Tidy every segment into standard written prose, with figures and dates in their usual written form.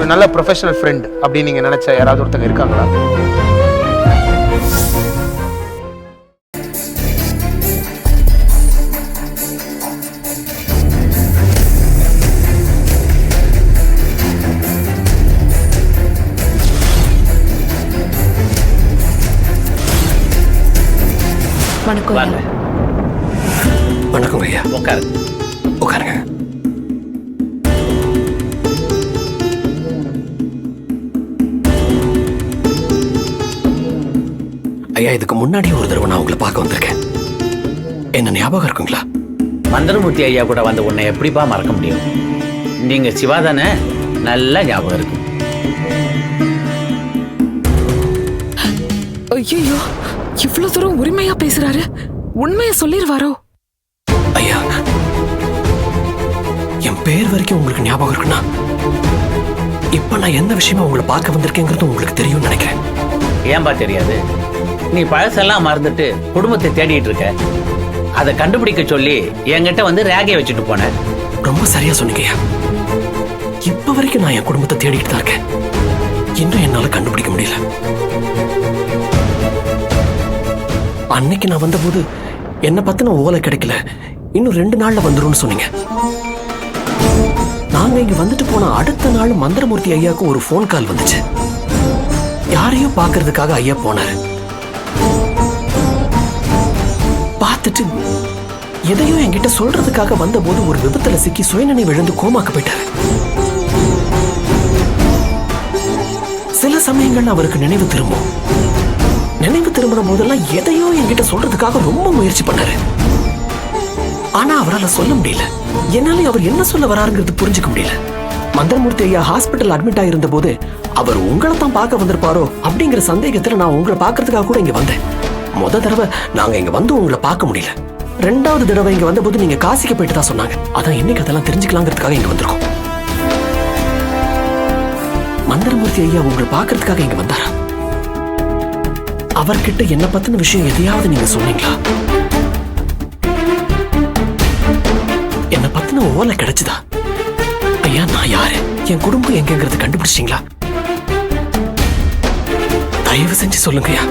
ஒரு நல்ல professional friend அப்படின்னு நீங்க நினைச்ச யாராவது ஒருத்தங்க இருக்காங்களா? வணக்கம். வணக்கம் ஐயா. உட்காருங்க. உட்காருங்க. ஐயா, இதுக்கு முன்னாடி ஒரு தடவை நான் உங்களை பார்க்க வந்திருக்கேன். என்ன ஞாபகம் இருக்குங்களா? மந்திரமூர்த்தி ஐயா கூட வந்து உன்னை எப்படிப்பா மறக்க முடியும்? நீங்க சிவா தானே? நல்ல ஞாபகம் இருக்கு. ஐயோ, இவ்வளவு தூரம் உரிமையா பேசுறாரு. உண்மையை சொல்லிடுவாரோ? ஐயா, என் பேர் வரைக்கும் உங்களுக்கு ஞாபகம் இருக்குன்னா இப்ப நான் எந்த விஷயமா உங்களை பார்க்க வந்திருக்கேங்கிறது உங்களுக்கு தெரியும்னு நினைக்கிறேன். ஏன்பா தெரியாது? நீ பழசெல்லாம் மறந்துட்டு குடும்பத்தை தேடிட்டு இருக்க. அதை கண்டுபிடிக்க சொல்லி என்கிட்ட வந்து ரேகையை வச்சுட்டு போனேன். ரொம்ப சரியா சொன்னீங்க ஐயா. இப்ப வரைக்கும் நான் என் குடும்பத்தை தேடிட்டு தான் இருக்கேன். இன்னும் என்னால கண்டுபிடிக்க முடியல. அன்னைக்கு நான் வந்தபோது என்ன பத்தின ஓலை கிடைக்கல, இன்னும் 2 நாள்ல வந்துரும்னு சொன்னீங்க. நாங்க இங்க வந்துட்டு போன அடுத்த நாள் மந்திரமூர்த்தி ஐயாவுக்கு ஒரு போன் கால் வந்துச்சு. யாரையோ பாக்குறதுக்காக ஐயா போனாரு. பார்த்துட்டு எதையோ என்கிட்ட சொல்றதுக்காக வந்தபோது ஒரு விபத்துல சிக்கி சுயநினைவு இழந்து கோமாக்கு போயிட்டாரு. சில சமயங்கள்ல அவருக்கு நினைவு திரும்பும். நினைவு திரும்பின போதெல்லாம் எதையோ என்கிட்ட சொல்றதுக்காக ரொம்ப முயற்சி பண்ணாரு. ஆனா அவரால் சொல்ல முடியல. என்னால அவர் என்ன சொல்ல வராருங்கிறது புரிஞ்சுக்க முடியல. மந்திரமூர்த்தி ஐயா ஹாஸ்பிட்டல் அட்மிட் ஆயிருந்த போது அவர் உங்களை தான் பார்க்க வந்திருப்பாரோ அப்படிங்கிற சந்தேகத்துல நான் உங்களை பார்க்கறதுக்காக கூட இங்க வந்தேன். முத தடவை நாங்க இங்க வந்து உங்களை பார்க்க முடியல. 2வது தடவை இங்க வந்தபோது நீங்க காசிக்கு போயிட்டு தான் சொன்னாங்க. அதான் இன்னைக்கு அதெல்லாம் தெரிஞ்சுக்கலாங்கிறதுக்காக இங்க வந்திருக்கோம். மந்திரமூர்த்தி ஐயா உங்களை பார்க்கறதுக்காக இங்க வந்தாரா? அவர்கிட்ட என்ன பத்தின விஷயம் எதையாவது நீங்க சொன்னீங்களா? என்ன பத்தின ஓலை கிடைச்சதா? ஐயா, நான் யாரு, என் குடும்பம் எங்கிறது கண்டுபிடிச்சிங்களா? தயவு செஞ்சு சொல்லுங்க ஐயா.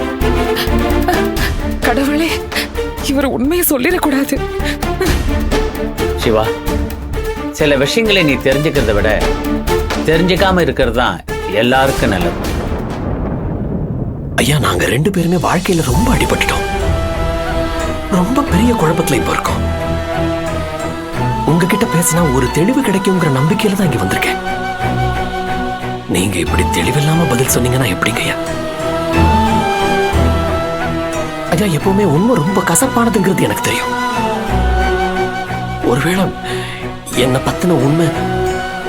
கடவுளே, இவர் உண்மையை சொல்லிடக்கூடாது. சிவா, சில விஷயங்களை நீ தெரிஞ்சுக்கிறத விட தெரிஞ்சுக்காம இருக்கிறது தான் எல்லாருக்கும் நல்லது. ஐயா, நாங்க 2 பேருமே வாழ்க்கையில ரொம்ப அடிபட்டுட்டோம். ரொம்ப பெரிய குழப்பத்துல இப்ப இருக்கோம். உங்ககிட்ட பேசினா ஒரு தெளிவு கிடைக்குங்கிற நம்பிக்கையில தான் இங்க வந்திருக்கேன். நீங்க இப்படி தெளிவில்லாம பதில் சொன்னீங்கன்னா எப்படிங்க ஐயா? ஐயா, எப்பவுமே உண்மை ரொம்ப கசப்பானதுங்கிறது எனக்கு தெரியும். ஒருவேளை என்ன பத்தின உண்மை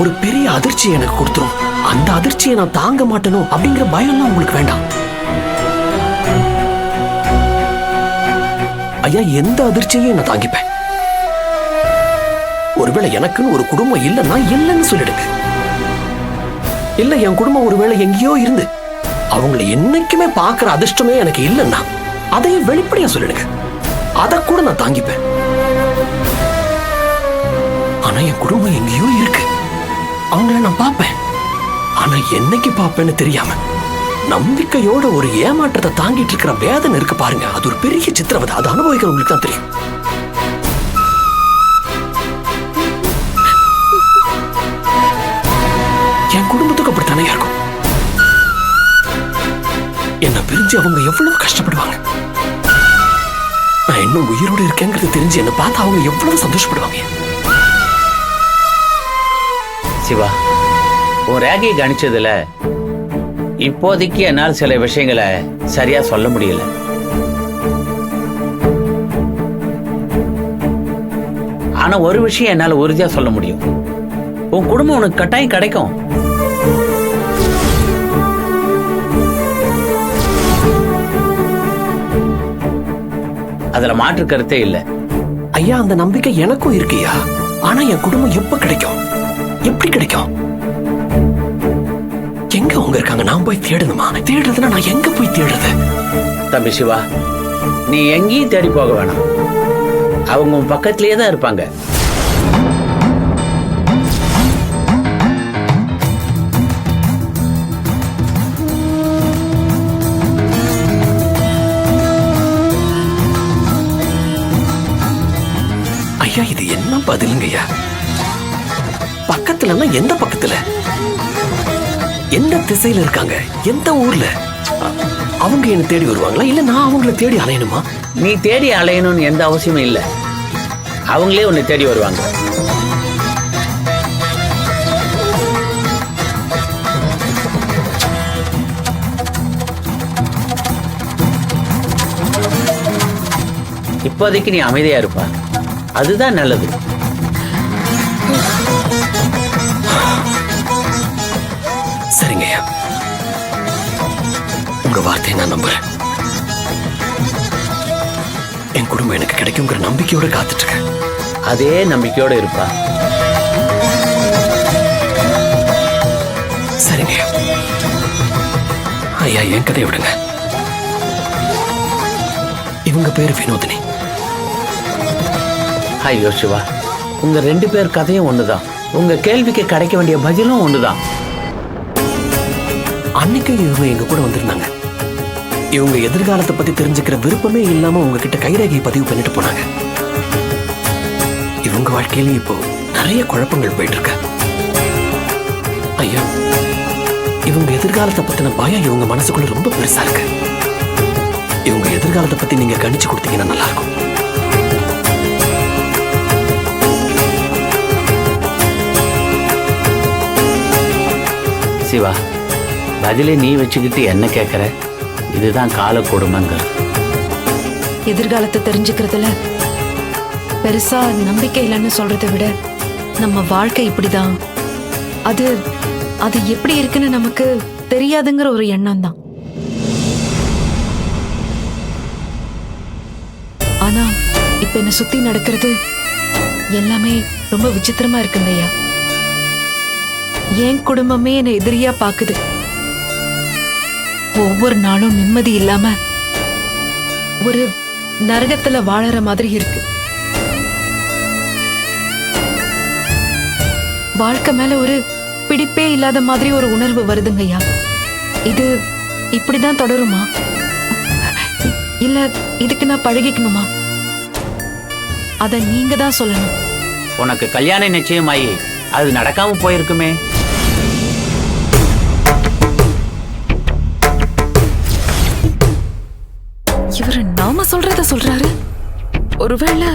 ஒரு பெரிய அதிர்ச்சியை எனக்கு கொடுத்துரும். அந்த அதிர்ச்சியை நான் தாங்க மாட்டேனோ அப்படிங்கிற பயம்லாம் உங்களுக்கு வேண்டாம். ஐயா, எந்த அதிர்ச்சியையும் நான் தாங்கிப்பேன். ஒருவேளை எனக்குன்னு ஒரு குடும்பம் இல்லைன்னா இல்லைன்னு சொல்லிடுங்க. இல்ல, என் குடும்பம் ஒருவேளை எங்கேயோ இருந்து அவங்களை என்னைக்குமே பார்க்கிற அதிர்ஷ்டமே எனக்கு இல்லைன்னா அதையும் வெளிப்படையா சொல்லிடுங்க. அதை கூட நான் தாங்கிப்பேன். ஆனா என் குடும்பம் எங்கேயோ இருக்கு, அவங்கள நான் பார்ப்பேன். ஆனா என்னைக்கு பார்ப்பேன்னு தெரியாம நம்பிக்கையோட ஒரு ஏமாற்றத்தை தாங்கிட்டு இருக்கிற வேதனை இருக்கு பாருங்க, அது ஒரு பெரிய சித்திரவதை. அதை அனுபவிக்கிறவங்களுக்கு தான் தெரியும். என் குடும்பத்துக்கு அப்படித்தானே இருக்கும். என்ன பிரிஞ்சு அவங்க எவ்வளவு கஷ்டப்படுவாங்க. நான் இன்னும் உயிரோடு இருக்கேங்கிறது தெரிஞ்சு என்ன பார்த்து அவங்க எவ்வளவு சந்தோஷப்படுவாங்க. சிவா, உன் ரேகையை கணிச்சதுல இப்போதைக்கு என்னால் சில விஷயங்களை சரியா சொல்ல முடியல. ஆனா ஒரு விஷயம் என்னால உறுதியா சொல்ல முடியும். உன் குடும்பம் உனக்கு கட்டாயம் கிடைக்கும். அதுல மாற்று கருத்தே இல்ல. ஐயா, அந்த நம்பிக்கை எனக்கும் இருக்குயா. ஆனா என் குடும்பம் எப்ப கிடைக்கும், எப்படி கிடைக்கும்? எங்க அவங்க இருக்காங்க? நான் போய் தேடணுமா? தேடுறதுன்னா நான் எங்க போய் தேடுறது? தம்பி சிவா, நீ எங்கேயும் தேடி போக வேணாம். அவங்க உன் பக்கத்திலேயே தான் இருப்பாங்க. பக்கத்துலன்னா எந்த பக்கத்துல, எந்த திசையில இருக்காங்க, எந்த ஊர்ல? அவங்க என்ன தேடி வருவாங்களா இல்ல நான் அவங்கள தேடி அலையணுமா? நீ தேடி அலையணும்னு எந்த அவசியமும் இல்லை, அவங்களே உன்னை தேடி வருவாங்க. இப்போதைக்கு நீ அமைதியா இருப்பா, அதுதான் நல்லது. சரிங்கய்யா, உங்க வார்த்தையை நான் நம்புறேன். என் குடும்பம் எனக்கு கிடைக்குங்கிற நம்பிக்கையோட காத்துட்டு இருக்கேன். அதே நம்பிக்கையோட இருப்பா. சரிங்கய்யா. ஐயா, என் கதையை விடுங்க. இவங்க பேரு வினோதினி. ஐயோ சிவா, உங்க 2 பேர் கதையும் ஒண்ணுதான், உங்க கேள்விக்கு கிடைக்க வேண்டிய பதிலும் ஒண்ணுதான். அன்னைக்கு இவங்க எங்க கூட வந்திருந்தாங்க. இவங்க எதிர்காலத்தை பத்தி தெரிஞ்சுக்கிற விருப்பமே இல்லாம உங்ககிட்ட கைரேகையை பதிவு பண்ணிட்டு போனாங்க. இவங்க வாழ்க்கையிலும் இப்போ நிறைய குழப்பங்கள் போயிட்டு இருக்கு. ஐயா, இவங்க எதிர்காலத்தை பத்தின பயம் இவங்க மனசுக்குள்ள ரொம்ப பெருசா இருக்கு. இவங்க எதிர்காலத்தை பத்தி நீங்க கணிச்சு கொடுத்தீங்கன்னா நல்லா இருக்கும். சிவா, பதிலே நீ வச்சுக்கிட்டு என்ன கேட்கற? இதுதான் கால கொடுமைங்கிறது. எதிர்காலத்தை தெரிஞ்சுக்கிறதுல பெருசா நம்பிக்கை இல்லைன்னு சொல்றதை விட நம்ம வாழ்க்கை இப்படிதான், அது அது எப்படி இருக்குன்னு நமக்கு தெரியாதுங்கிற ஒரு எண்ணம் தான். ஆனா இப்ப என்ன சுத்தி நடக்கிறது எல்லாமே ரொம்ப விசித்திரமா இருக்குங்க ஐயா. என் குடும்பமே என்னை எதிரியா பாக்குது. ஒவ்வொரு நாளும் நிம்மதி இல்லாம ஒரு நரகத்துல வாழற மாதிரி இருக்கு. வாழ்க்கை மேல ஒரு பிடிப்பே இல்லாத மாதிரி ஒரு உணர்வு வருதுங்கய்யா. இது இப்படிதான் தொடருமா இல்ல இதுக்கு நான் பழகிக்கணுமா? அத நீங்க தான் சொல்லணும். உனக்கு கல்யாணம் நிச்சயமாயி அது நடக்காம போயிருக்குமே. இவரு நாம சொல்றத சொல்றாரு. ஒருவேளை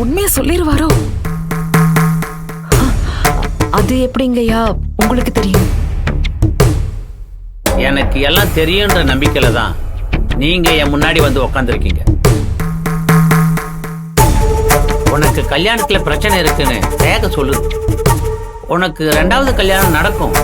உண்மைய சொல்லிருவாரோ? அது எப்படிங்கய்யா உங்களுக்கு தெரியும்? எனக்கு எல்லாம் தெரியுன்ற நம்பிக்கையில தான் நீங்க என் முன்னாடி வந்து உக்காந்துருக்கீங்க. உனக்கு கல்யாணத்துல பிரச்சனை இருக்குன்னு ரேகை சொல்லுது. உனக்கு 2வது கல்யாணம் நடக்கும்,